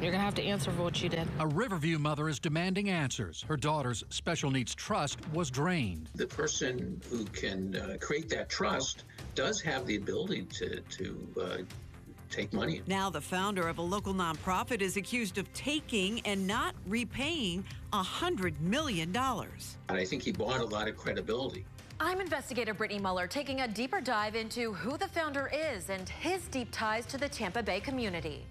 You're going to have to answer for what you did. A Riverview mother is demanding answers. Her daughter's special needs trust was drained. The person who can create that trust does have the ability to take money. Now the founder of a local nonprofit is accused of taking and not repaying $100 million. And I think he bought a lot of credibility. I'm investigator Brittany Muller taking a deeper dive into who the founder is and his deep ties to the Tampa Bay community.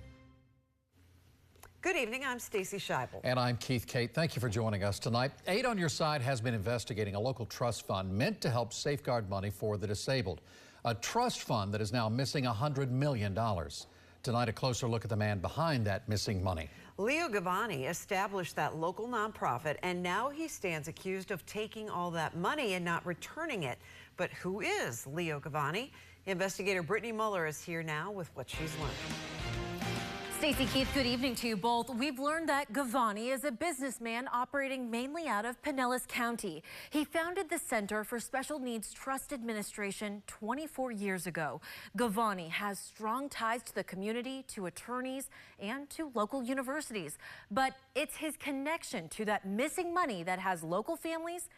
Good evening, I'm Stacey Scheibel. And I'm Keith Kate. Thank you for joining us tonight. Aid on Your Side has been investigating a local trust fund meant to help safeguard money for the disabled. A trust fund that is now missing $100 million. Tonight, a closer look at the man behind that missing money. Leo Govoni established that local nonprofit, and now he stands accused of taking all that money and not returning it. But who is Leo Govoni? Investigator Brittany Muller is here now with what she's learned. Stacey, Keith, good evening to you both. We've learned that Govoni is a businessman operating mainly out of Pinellas County. He founded the Center for Special Needs Trust Administration 24 years ago. Govoni has strong ties to the community, to attorneys, and to local universities. But it's his connection to that missing money that has local families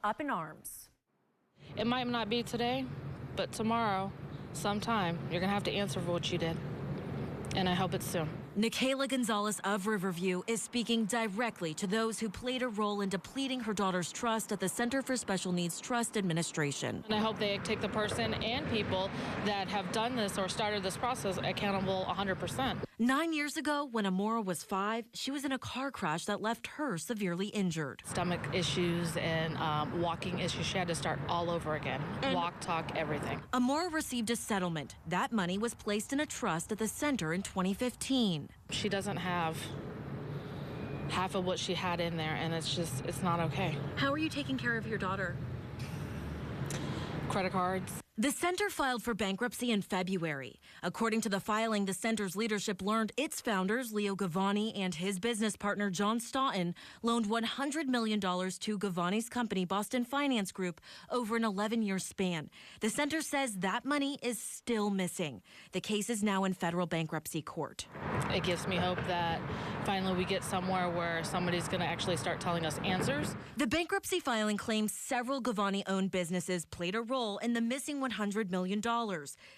up in arms. It might not be today, but tomorrow, sometime, you're going to have to answer for what you did. And I hope it's soon. Nikayla Gonzalez of Riverview is speaking directly to those who played a role in depleting her daughter's trust at the Center for Special Needs Trust Administration. And I hope they take the person and people that have done this or started this process accountable 100%. 9 years ago, when Amora was 5, she was in a car crash that left her severely injured. Stomach issues and walking issues. She had to start all over again. Walk, talk, everything. Amora received a settlement. That money was placed in a trust at the center in 2015. She doesn't have half of what she had in there, and it's not okay. How are you taking care of your daughter? Credit cards. The center filed for bankruptcy in February. According to the filing, the center's leadership learned its founders, Leo Govoni and his business partner, John Staunton, loaned $100 million to Govoni's company, Boston Finance Group, over an 11-year span. The center says that money is still missing. The case is now in federal bankruptcy court. It gives me hope that finally we get somewhere where somebody's going to actually start telling us answers. The bankruptcy filing claims several Govoni-owned businesses played a role in the missing $100 million,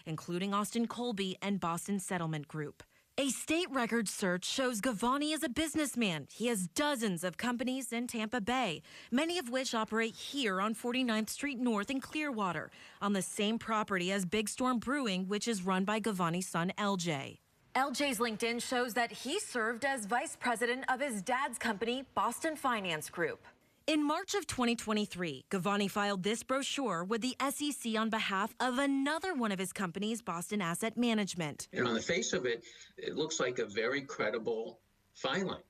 including Austin Colby and Boston Settlement Group. A state record search shows Govoni is a businessman. He has dozens of companies in Tampa Bay, many of which operate here on 49th Street North in Clearwater, on the same property as Big Storm Brewing, which is run by Govoni's son, LJ. LJ's LinkedIn shows that he served as vice president of his dad's company, Boston Finance Group. In March of 2023, Govoni filed this brochure with the SEC on behalf of another one of his companies, Boston Asset Management. And on the face of it, it looks like a very credible filing.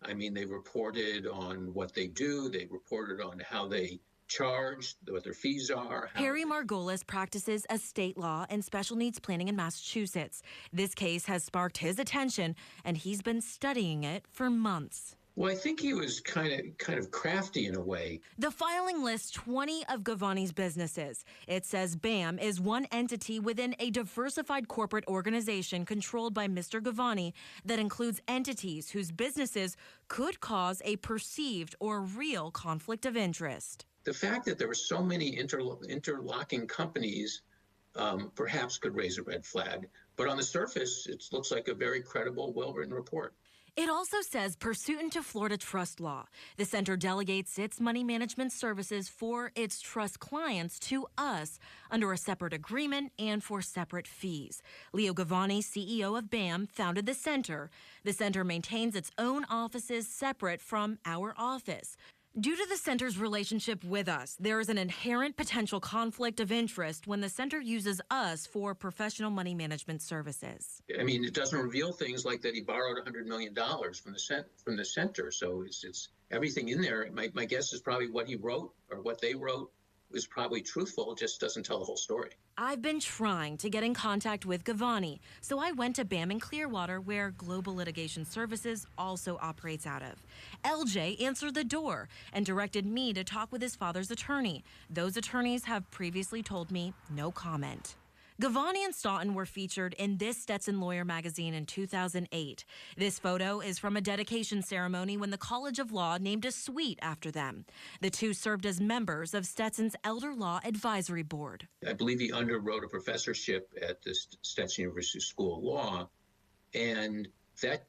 I mean, they reported on what they do. They reported on how they charge, what their fees are. Harry Margolis practices estate law and special needs planning in Massachusetts. This case has sparked his attention, and he's been studying it for months. Well, I think he was kind of crafty in a way. The filing lists 20 of Govoni's businesses. It says BAM is one entity within a diversified corporate organization controlled by Mr. Govoni that includes entities whose businesses could cause a perceived or real conflict of interest. The fact that there were so many interlocking companies perhaps could raise a red flag. But on the surface, it looks like a very credible, well-written report. It also says, pursuant to Florida trust law, the center delegates its money management services for its trust clients to us under a separate agreement and for separate fees. Leo Govoni, CEO of BAM, founded the center. The center maintains its own offices separate from our office. Due to the center's relationship with us, there is an inherent potential conflict of interest when the center uses us for professional money management services. I mean, it doesn't reveal things like that he borrowed $100 million from the center. So it's everything in there. My guess is probably what he wrote or what they wrote is probably truthful. It just doesn't tell the whole story. I've been trying to get in contact with Govoni, so I went to BAM in Clearwater, where Global Litigation Services also operates out of. LJ answered the door and directed me to talk with his father's attorney. Those attorneys have previously told me no comment. Govoni and Staunton were featured in this Stetson Lawyer magazine in 2008. This photo is from a dedication ceremony when the College of Law named a suite after them. The two served as members of Stetson's Elder Law Advisory Board. I believe he underwrote a professorship at the Stetson University School of Law, and that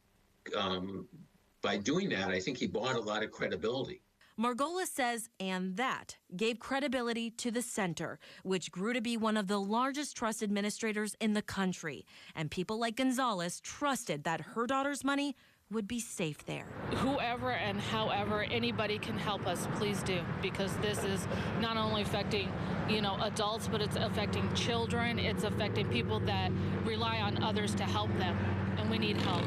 by doing that, I think he bought a lot of credibility. Margolis says, and that gave credibility to the center, which grew to be one of the largest trust administrators in the country. And people like Gonzalez trusted that her daughter's money would be safe there. Whoever and however anybody can help us, please do, because this is not only affecting, adults, but it's affecting children. It's affecting people that rely on others to help them, and we need help.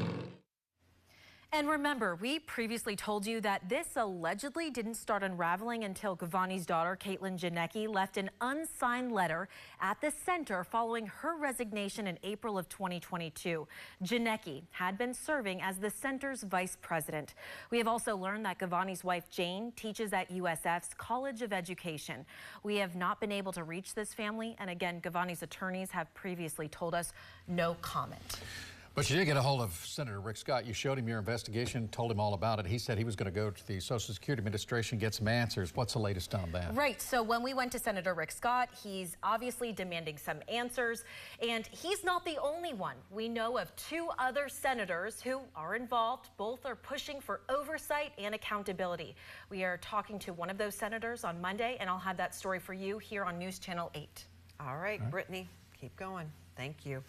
And remember, we previously told you that this allegedly didn't start unraveling until Govoni's daughter, Caitlin Janicki, left an unsigned letter at the center following her resignation in April of 2022. Janicki had been serving as the center's vice president. We have also learned that Govoni's wife, Jane, teaches at USF's College of Education. We have not been able to reach this family, and again, Govoni's attorneys have previously told us no comment. But you did get a hold of Senator Rick Scott. You showed him your investigation, told him all about it. He said he was going to go to the Social Security Administration, get some answers. What's the latest on that? Right. So when we went to Senator Rick Scott, he's obviously demanding some answers. And he's not the only one. We know of two other senators who are involved. Both are pushing for oversight and accountability. We are talking to one of those senators on Monday, and I'll have that story for you here on News Channel 8. All right, Brittany, keep going. Thank you.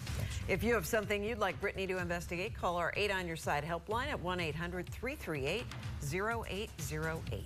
If you have something you'd like Brittany to investigate, call our 8 on Your Side helpline at 1-800-338-0808.